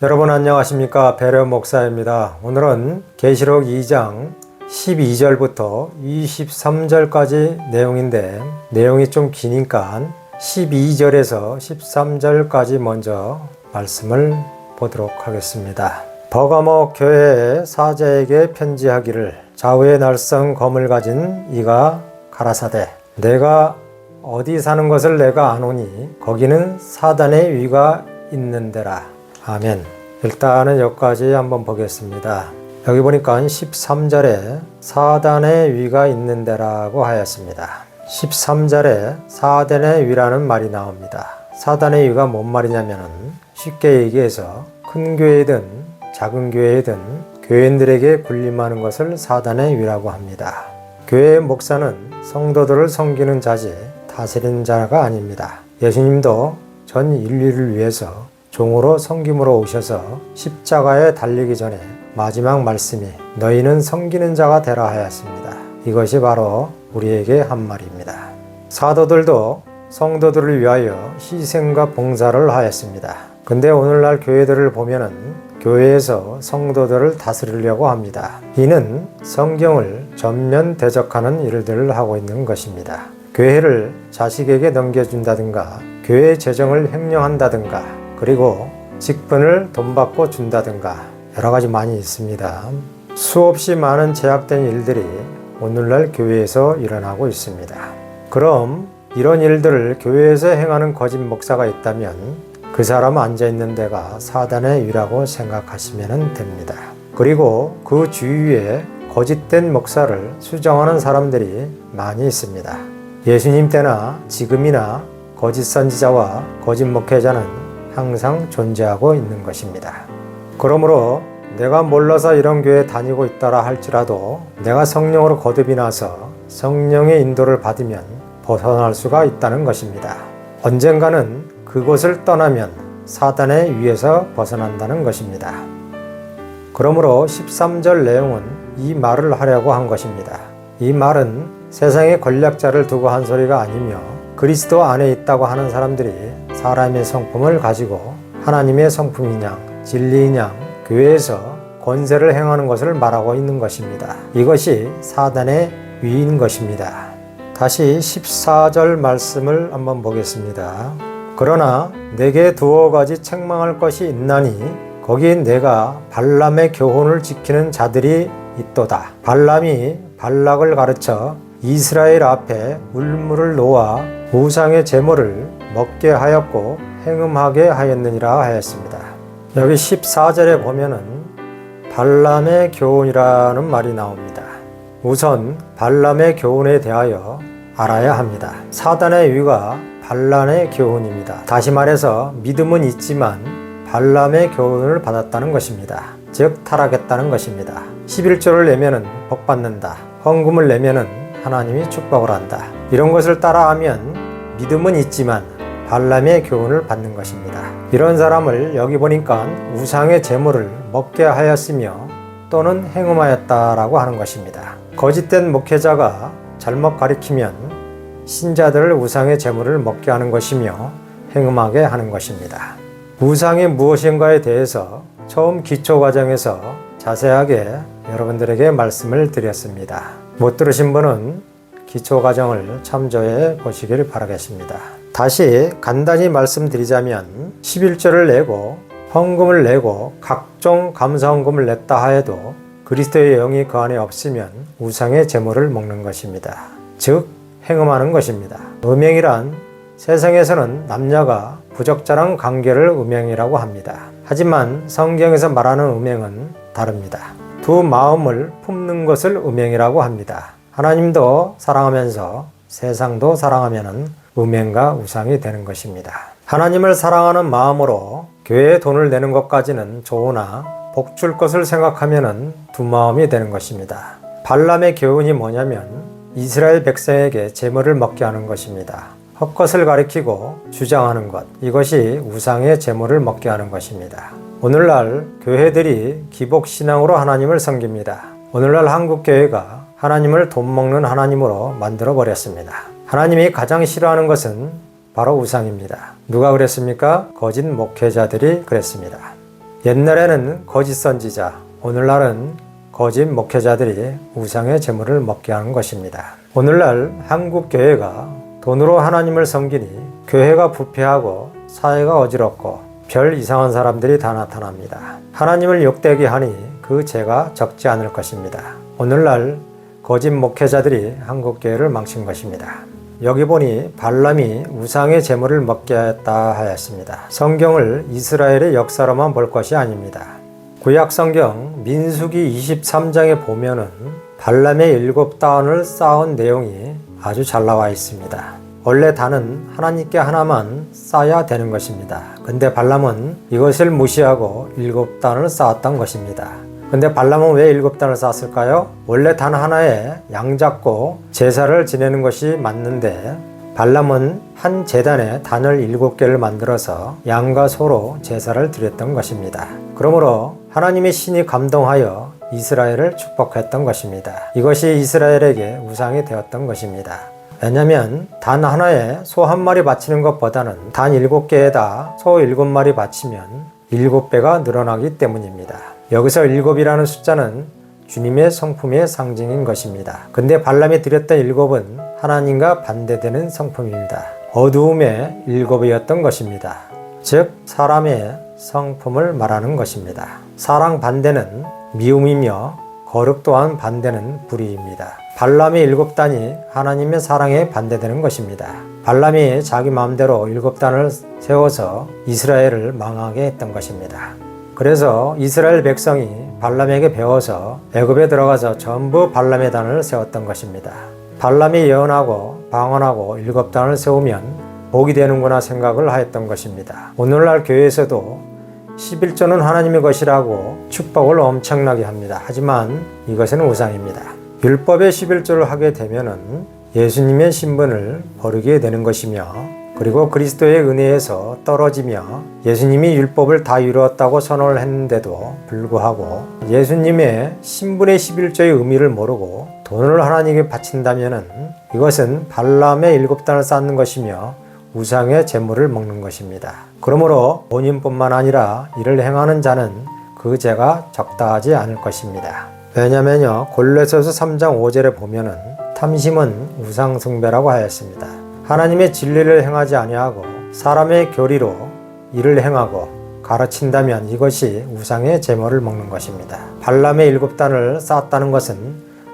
여러분 안녕하십니까? 배려 목사입니다. 오늘은 계시록 2장 12절부터 23절까지 내용인데 내용이 좀 기니까 12절에서 13절까지 먼저 말씀을 보도록 하겠습니다. 버가모 교회의 사자에게 편지하기를 좌우의 날성 검을 가진 이가 가라사대 내가 어디 사는 것을 내가 아노니 거기는 사단의 위가 있는데라. 아멘. 일단은 여기까지 한번 보겠습니다. 여기 보니까 13절에 사단의 위가 있는데라고 하였습니다. 13절에 사단의 위라는 말이 나옵니다. 사단의 위가 뭔 말이냐면은 쉽게 얘기해서 큰 교회든 작은 교회든 교인들에게 군림하는 것을 사단의 위라고 합니다. 교회의 목사는 성도들을 섬기는 자지 다스리는 자가 아닙니다. 예수님도 전 인류를 위해서 종으로 섬김으로 오셔서 십자가에 달리기 전에 마지막 말씀이 너희는 섬기는 자가 되라 하였습니다. 이것이 바로 우리에게 한 말입니다. 사도들도 성도들을 위하여 희생과 봉사를 하였습니다. 근데 오늘날 교회들을 보면은 교회에서 성도들을 다스리려고 합니다. 이는 성경을 전면 대적하는 일들을 하고 있는 것입니다. 교회를 자식에게 넘겨준다든가 교회 재정을 횡령한다든가 그리고 직분을 돈 받고 준다든가 여러 가지 많이 있습니다. 수없이 많은 제약된 일들이 오늘날 교회에서 일어나고 있습니다. 그럼 이런 일들을 교회에서 행하는 거짓 목사가 있다면 그 사람 앉아있는 데가 사단의 위라고 생각하시면 됩니다. 그리고 그 주위에 거짓된 목사를 수정하는 사람들이 많이 있습니다. 예수님 때나 지금이나 거짓 선지자와 거짓 목회자는 항상 존재하고 있는 것입니다. 그러므로 내가 몰라서 이런 교회에 다니고 있다라 할지라도 내가 성령으로 거듭이 나서 성령의 인도를 받으면 벗어날 수가 있다는 것입니다. 언젠가는 그곳을 떠나면 사단의 위에서 벗어난다는 것입니다. 그러므로 13절 내용은 이 말을 하려고 한 것입니다. 이 말은 세상의 권력자를 두고 한 소리가 아니며 그리스도 안에 있다고 하는 사람들이 사람의 성품을 가지고 하나님의 성품인 양, 진리인 양, 교회에서 권세를 행하는 것을 말하고 있는 것입니다. 이것이 사단의 위인 것입니다. 다시 14절 말씀을 한번 보겠습니다. 그러나 내게 두어 가지 책망할 것이 있나니 거기 내가 발람의 교훈을 지키는 자들이 있도다. 발람이 발락을 가르쳐 이스라엘 앞에 울무를 놓아 우상의 제물을 먹게 하였고 행음하게 하였느니라 하였습니다. 여기 14절에 보면은 발람의 교훈이라는 말이 나옵니다. 우선 발람의 교훈에 대하여 알아야 합니다. 사단의 위가 발람의 교훈입니다. 다시 말해서 믿음은 있지만 발람의 교훈을 받았다는 것입니다. 즉 타락했다는 것입니다. 11조를 내면은 복 받는다. 헌금을 내면은 하나님이 축복을 한다. 이런 것을 따라하면 믿음은 있지만 발람의 교훈을 받는 것입니다. 이런 사람을 여기 보니까 우상의 제물을 먹게 하였으며 또는 행음하였다라고 하는 것입니다. 거짓된 목회자가 잘못 가리키면 신자들을 우상의 제물을 먹게 하는 것이며 행음하게 하는 것입니다. 우상이 무엇인가에 대해서 처음 기초과정에서 자세하게 여러분들에게 말씀을 드렸습니다. 못 들으신 분은 기초과정을 참조해 보시길 바라겠습니다. 다시 간단히 말씀드리자면 11조를 내고 헌금을 내고 각종 감사헌금을 냈다 하여도 그리스도의 영이 그 안에 없으면 우상의 제물을 먹는 것입니다. 즉 행음하는 것입니다. 음행이란 세상에서는 남녀가 부적절한 관계를 음행이라고 합니다. 하지만 성경에서 말하는 음행은 다릅니다. 두 마음을 품는 것을 음행이라고 합니다. 하나님도 사랑하면서 세상도 사랑하면 음행과 우상이 되는 것입니다. 하나님을 사랑하는 마음으로 교회에 돈을 내는 것까지는 좋으나 복 줄 것을 생각하면 두 마음이 되는 것입니다. 발람의 교훈이 뭐냐면 이스라엘 백성에게 제물을 먹게 하는 것입니다. 헛것을 가리키고 주장하는 것, 이것이 우상의 제물을 먹게 하는 것입니다. 오늘날 교회들이 기복신앙으로 하나님을 섬깁니다. 오늘날 한국교회가 하나님을 돈 먹는 하나님으로 만들어 버렸습니다. 하나님이 가장 싫어하는 것은 바로 우상입니다. 누가 그랬습니까? 거짓 목회자들이 그랬습니다. 옛날에는 거짓 선지자, 오늘날은 거짓 목회자들이 우상의 제물을 먹게 하는 것입니다. 오늘날 한국 교회가 돈으로 하나님을 섬기니 교회가 부패하고 사회가 어지럽고 별 이상한 사람들이 다 나타납니다. 하나님을 욕되게 하니 그 죄가 적지 않을 것입니다. 오늘날 거짓 목회자들이 한국 교회를 망친 것입니다. 여기 보니 발람이 우상의 제물을 먹게 하였다 하였습니다. 성경을 이스라엘의 역사로만 볼 것이 아닙니다. 구약 성경 민수기 23장에 보면은 발람의 7단을 쌓은 내용이 아주 잘 나와 있습니다. 원래 단은 하나님께 하나만 쌓아야 되는 것입니다. 근데 발람은 이것을 무시하고 7단을 쌓았던 것입니다. 근데 발람은 왜 7단을 쌓았을까요? 원래 단 하나에 양 잡고 제사를 지내는 것이 맞는데 발람은 한 제단에 단을 7개를 만들어서 양과 소로 제사를 드렸던 것입니다. 그러므로 하나님의 신이 감동하여 이스라엘을 축복했던 것입니다. 이것이 이스라엘에게 우상이 되었던 것입니다. 왜냐하면 단 하나에 소 한 마리 바치는 것보다는 단 7개에다 소 7마리 바치면 7배가 늘어나기 때문입니다. 여기서 7이라는 숫자는 주님의 성품의 상징인 것입니다. 근데 발람이 드렸던 7은 하나님과 반대되는 성품입니다. 어두움의 7이었던 것입니다. 즉 사람의 성품을 말하는 것입니다. 사랑 반대는 미움이며 거룩 또한 반대는 불의입니다. 발람의 7단이 하나님의 사랑에 반대되는 것입니다. 발람이 자기 마음대로 7단을 세워서 이스라엘을 망하게 했던 것입니다. 그래서 이스라엘 백성이 발람에게 배워서 애굽에 들어가서 전부 발람의 단을 세웠던 것입니다. 발람이 예언하고 방언하고 7단을 세우면 복이 되는구나 생각을 하였던 것입니다. 오늘날 교회에서도 11조는 하나님의 것이라고 축복을 엄청나게 합니다. 하지만 이것은 우상입니다. 율법의 11조를 하게 되면은 예수님의 신분을 버리게 되는 것이며 그리고 그리스도의 은혜에서 떨어지며 예수님이 율법을 다 이루었다고 선언을 했는데도 불구하고 예수님의 신분의 11조의 의미를 모르고 돈을 하나님께 바친다면은 이것은 발람의 7단을 쌓는 것이며 우상의 제물을 먹는 것입니다. 그러므로 본인뿐만 아니라 이를 행하는 자는 그 죄가 적다하지 않을 것입니다. 왜냐면요 골로새서 3장 5절에 보면은 탐심은 우상 숭배라고 하였습니다. 하나님의 진리를 행하지 아니하고 사람의 교리로 이를 행하고 가르친다면 이것이 우상의 제물을 먹는 것입니다. 발람의 7단을 쌓았다는 것은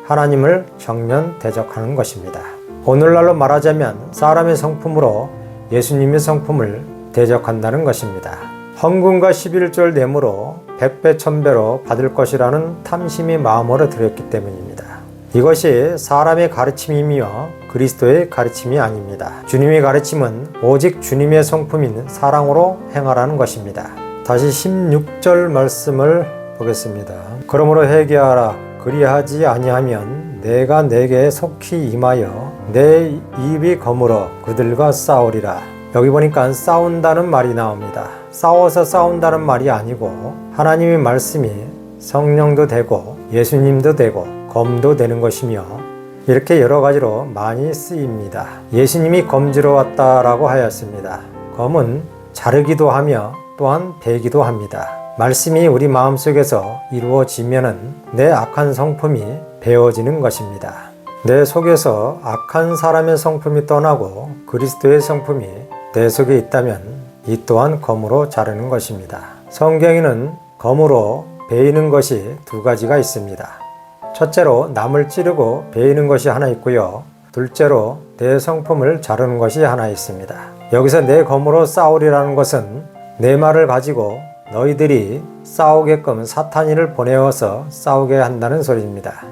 하나님을 정면 대적하는 것입니다. 오늘날로 말하자면 사람의 성품으로 예수님의 성품을 대적한다는 것입니다. 헌금과 11조를 내므로 100배 1000배로 받을 것이라는 탐심이 마음으로 들었기 때문입니다. 이것이 사람의 가르침이며 그리스도의 가르침이 아닙니다. 주님의 가르침은 오직 주님의 성품인 사랑으로 행하라는 것입니다. 다시 16절 말씀을 보겠습니다. 그러므로 회개하라. 그리하지 아니하면 내가 내게 속히 임하여 내 입이 거물어 그들과 싸우리라. 여기 보니까 싸운다는 말이 나옵니다. 싸워서 싸운다는 말이 아니고 하나님의 말씀이 성령도 되고 예수님도 되고 검도 되는 것이며 이렇게 여러 가지로 많이 쓰입니다. 예수님이 검지러 왔다라고 하였습니다. 검은 자르기도 하며 또한 베기도 합니다. 말씀이 우리 마음속에서 이루어지면은 내 악한 성품이 베어지는 것입니다. 내 속에서 악한 사람의 성품이 떠나고 그리스도의 성품이 내 속에 있다면 이 또한 검으로 자르는 것입니다. 성경에는 검으로 베이는 것이 2가지가 있습니다. 첫째로 남을 찌르고 베이는 것이 하나 있고요. 둘째로 내 성품을 자르는 것이 하나 있습니다. 여기서 내 검으로 싸우리라는 것은 내 말을 가지고 너희들이 싸우게끔 사탄이를 보내어서 싸우게 한다는 소리입니다.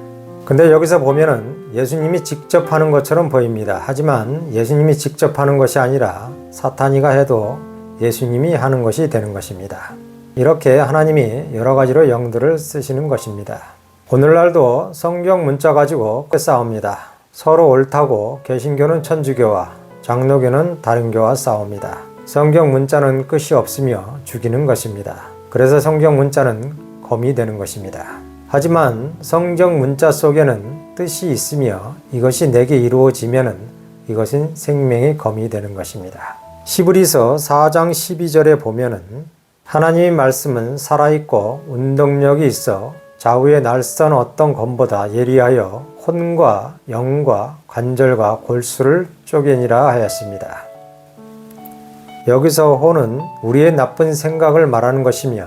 근데 여기서 보면은 예수님이 직접 하는 것처럼 보입니다. 하지만 예수님이 직접 하는 것이 아니라 사탄이가 해도 예수님이 하는 것이 되는 것입니다. 이렇게 하나님이 여러 가지로 영들을 쓰시는 것입니다. 오늘날도 성경 문자 가지고 싸웁니다. 서로 옳다고 개신교는 천주교와 장로교는 다른 교와 싸웁니다. 성경 문자는 끝이 없으며 죽이는 것입니다. 그래서 성경 문자는 검이 되는 것입니다. 하지만 성경 문자 속에는 뜻이 있으며 이것이 내게 이루어지면은 이것은 생명의 검이 되는 것입니다. 히브리서 4장 12절에 보면은 하나님의 말씀은 살아있고 운동력이 있어 좌우의 날선 어떤 검보다 예리하여 혼과 영과 관절과 골수를 쪼개니라 하였습니다. 여기서 혼은 우리의 나쁜 생각을 말하는 것이며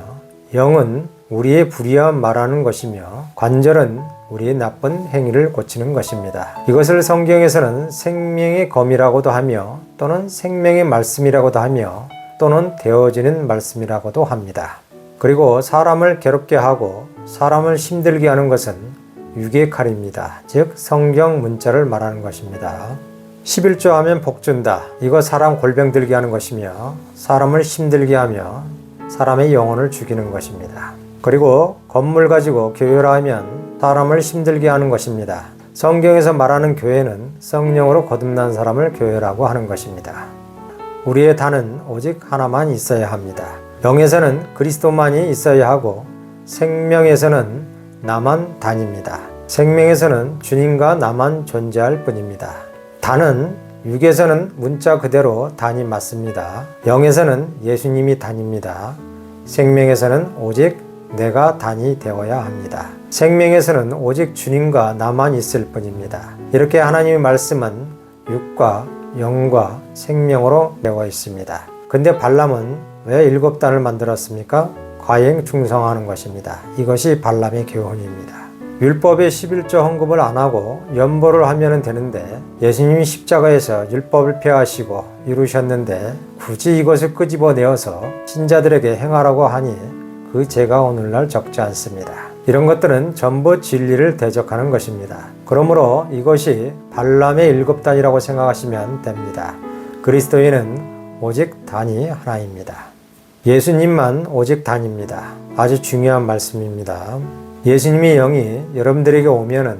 영은 우리의 불의함 말하는 것이며 관절은 우리의 나쁜 행위를 고치는 것입니다. 이것을 성경에서는 생명의 검이라고도 하며 또는 생명의 말씀이라고도 하며 또는 되어지는 말씀이라고도 합니다. 그리고 사람을 괴롭게 하고 사람을 힘들게 하는 것은 육의 칼입니다. 즉 성경 문자를 말하는 것입니다. 11조 하면 복준다. 이거 사람 골병 들게 하는 것이며 사람을 힘들게 하며 사람의 영혼을 죽이는 것입니다. 그리고 검을 가지고 교회라 하면 사람을 힘들게 하는 것입니다. 성경에서 말하는 교회는 성령으로 거듭난 사람을 교회라고 하는 것입니다. 우리의 단은 오직 하나만 있어야 합니다. 영에서는 그리스도만이 있어야 하고 생명에서는 나만 단입니다. 생명에서는 주님과 나만 존재할 뿐입니다. 단은 육에서는 문자 그대로 단이 맞습니다. 영에서는 예수님이 단입니다. 생명에서는 오직 내가 단이 되어야 합니다. 생명에서는 오직 주님과 나만 있을 뿐입니다. 이렇게 하나님의 말씀은 육과 영과 생명으로 되어 있습니다. 근데 발람은 왜 7단을 만들었습니까? 과잉 충성하는 것입니다. 이것이 발람의 교훈입니다. 율법의 11조 헌금을 안 하고 연보를 하면 되는데 예수님이 십자가에서 율법을 폐하시고 이루셨는데 굳이 이것을 끄집어내어서 신자들에게 행하라고 하니 그 죄가 오늘날 적지 않습니다. 이런 것들은 전부 진리를 대적하는 것입니다. 그러므로 이것이 발람의 7단이라고 생각하시면 됩니다. 그리스도인은 오직 단이 하나입니다. 예수님만 오직 단입니다. 아주 중요한 말씀입니다. 예수님의 영이 여러분들에게 오면은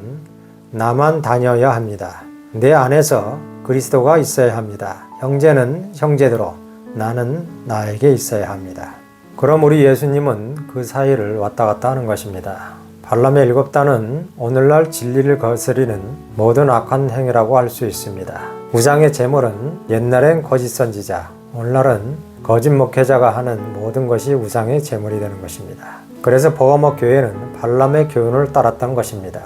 나만 다녀야 합니다. 내 안에서 그리스도가 있어야 합니다. 형제는 형제대로 나는 나에게 있어야 합니다. 그럼 우리 예수님은 그 사이를 왔다 갔다 하는 것입니다. 발람의 7단은 오늘날 진리를 거스리는 모든 악한 행위라고 할 수 있습니다. 우상의 제물은 옛날엔 거짓 선지자, 오늘날은 거짓 목회자가 하는 모든 것이 우상의 제물이 되는 것입니다. 그래서 버가모 교회는 발람의 교훈을 따랐던 것입니다.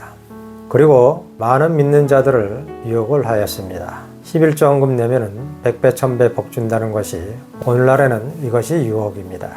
그리고 많은 믿는 자들을 유혹을 하였습니다. 11조 헌금 내면은 100배 1000배 복 준다는 것이 오늘날에는 이것이 유혹입니다.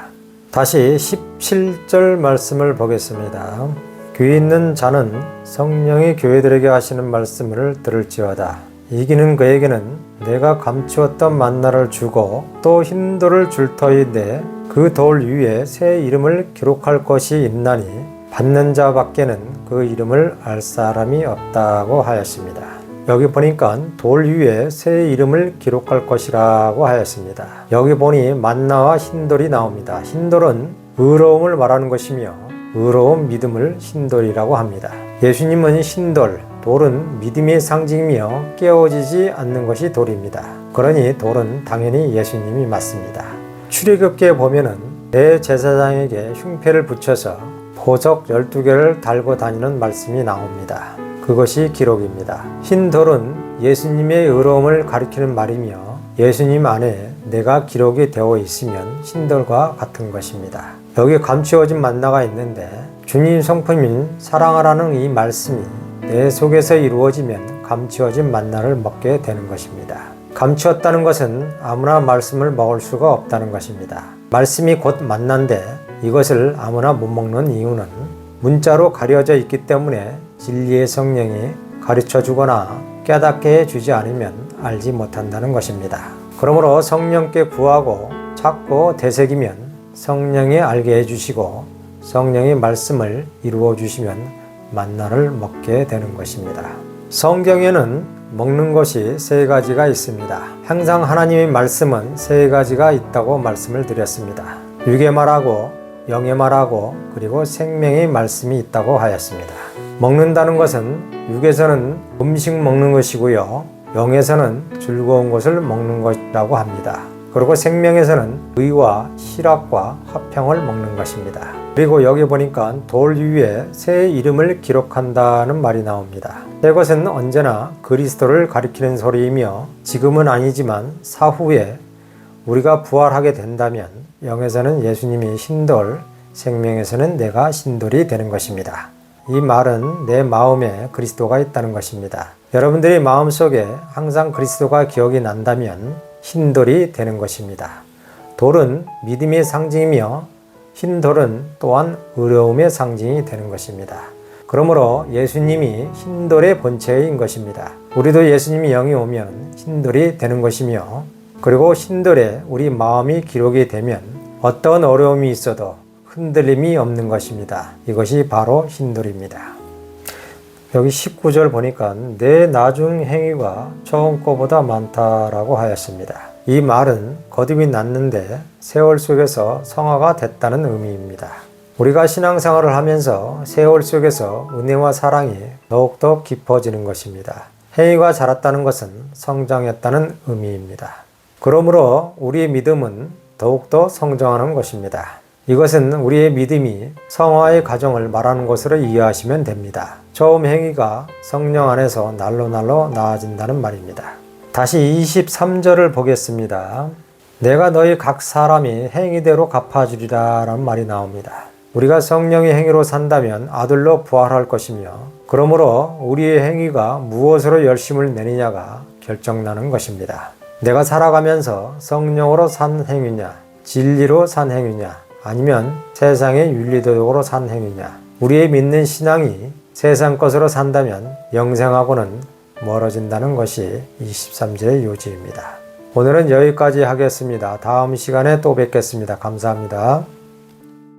다시 17절 말씀을 보겠습니다. 귀 있는 자는 성령이 교회들에게 하시는 말씀을 들을지어다. 이기는 그에게는 내가 감추었던 만나를 주고 또 흰돌을 줄 터인데 그 돌 위에 새 이름을 기록할 것이 있나니 받는 자밖에는 그 이름을 알 사람이 없다고 하였습니다. 여기 보니까 돌 위에 새 이름을 기록할 것이라고 하였습니다. 여기 보니 만나와 흰돌이 나옵니다. 흰돌은 의로움을 말하는 것이며 의로운 믿음을 흰돌이라고 합니다. 예수님은 흰돌, 돌은 믿음의 상징이며 깨어지지 않는 것이 돌입니다. 그러니 돌은 당연히 예수님이 맞습니다. 출애굽기에 보면은 대제사장에게 흉패를 붙여서 보석 12개를 달고 다니는 말씀이 나옵니다. 그것이 기록입니다. 흰 돌은 예수님의 의로움을 가리키는 말이며 예수님 안에 내가 기록이 되어 있으면 흰돌과 같은 것입니다. 여기 감추어진 만나가 있는데 주님 성품인 사랑하라는 이 말씀이 내 속에서 이루어지면 감추어진 만나를 먹게 되는 것입니다. 감추었다는 것은 아무나 말씀을 먹을 수가 없다는 것입니다. 말씀이 곧 만나인데 이것을 아무나 못 먹는 이유는 문자로 가려져 있기 때문에 진리의 성령이 가르쳐 주거나 깨닫게 해주지 않으면 알지 못한다는 것입니다. 그러므로 성령께 구하고 찾고 되새기면 성령이 알게 해주시고 성령의 말씀을 이루어 주시면 만나를 먹게 되는 것입니다. 성경에는 먹는 것이 3가지가 있습니다. 항상 하나님의 말씀은 3가지가 있다고 말씀을 드렸습니다. 육의 말하고 영의 말하고 그리고 생명의 말씀이 있다고 하였습니다. 먹는다는 것은 육에서는 음식 먹는 것이고요. 영에서는 즐거운 것을 먹는 것이라고 합니다. 그리고 생명에서는 의와 희락과 화평을 먹는 것입니다. 그리고 여기 보니까 돌 위에 새 이름을 기록한다는 말이 나옵니다. 이것은 언제나 그리스도를 가리키는 소리이며 지금은 아니지만 사후에 우리가 부활하게 된다면 영에서는 예수님이 신돌, 생명에서는 내가 신돌이 되는 것입니다. 이 말은 내 마음에 그리스도가 있다는 것입니다. 여러분들이 마음속에 항상 그리스도가 기억이 난다면 신돌이 되는 것입니다. 돌은 믿음의 상징이며 흰돌은 또한 의로움의 상징이 되는 것입니다. 그러므로 예수님이 흰돌의 본체인 것입니다. 우리도 예수님이 영이 오면 흰돌이 되는 것이며, 그리고 흰돌에 우리 마음이 기록이 되면 어떤 어려움이 있어도 흔들림이 없는 것입니다. 이것이 바로 흰돌입니다. 여기 19절 보니까 내 나중 행위가 처음 거보다 많다라고 하였습니다. 이 말은 거듭이 났는데 세월 속에서 성화가 됐다는 의미입니다. 우리가 신앙생활을 하면서 세월 속에서 은혜와 사랑이 더욱더 깊어지는 것입니다. 행위가 자랐다는 것은 성장했다는 의미입니다. 그러므로 우리의 믿음은 더욱더 성장하는 것입니다. 이것은 우리의 믿음이 성화의 과정을 말하는 것으로 이해하시면 됩니다. 처음 행위가 성령 안에서 날로 나아진다는 말입니다. 다시 23절을 보겠습니다. 내가 너희 각 사람이 행위대로 갚아주리라 라는 말이 나옵니다. 우리가 성령의 행위로 산다면 아들로 부활할 것이며, 그러므로 우리의 행위가 무엇으로 열심을 내느냐가 결정나는 것입니다. 내가 살아가면서 성령으로 산 행위냐, 진리로 산 행위냐, 아니면 세상의 윤리도덕으로 산 행위냐. 우리의 믿는 신앙이 세상 것으로 산다면 영생하고는 멀어진다는 것이 23절의 요지입니다. 오늘은 여기까지 하겠습니다. 다음 시간에 또 뵙겠습니다. 감사합니다.